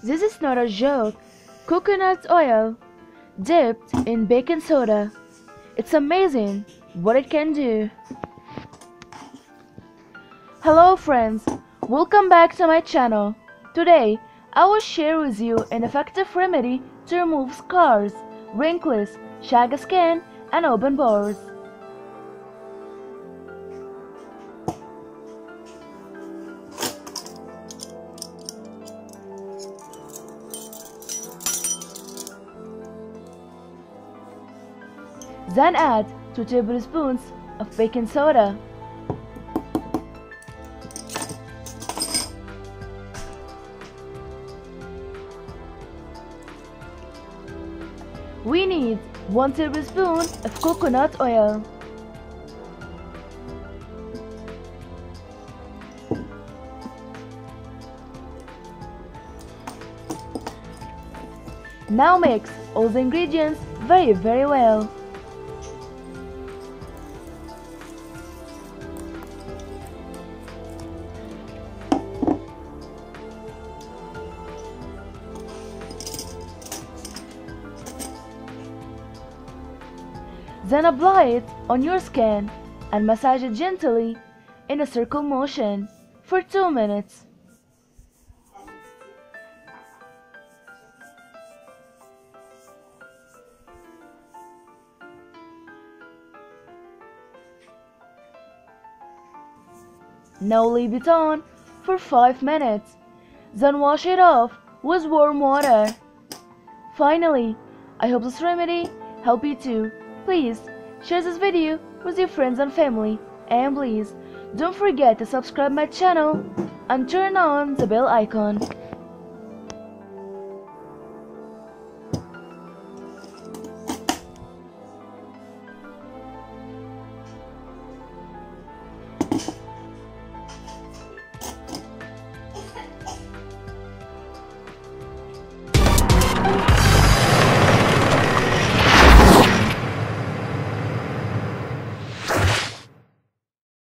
This is not a joke. Coconut oil dipped in baking soda. It's amazing what it can do. Hello friends, welcome back to my channel. Today I will share with you an effective remedy to remove scars, wrinkles, shaggy skin and open pores. Then add 2 tablespoons of baking soda. We need 1 tablespoon of coconut oil. Now mix all the ingredients very well. Then apply it on your skin and massage it gently in a circle motion for 2 minutes. Now leave it on for 5 minutes, then wash it off with warm water. Finally, I hope this remedy helped you too. Please share this video with your friends and family, and please don't forget to subscribe my channel and turn on the bell icon.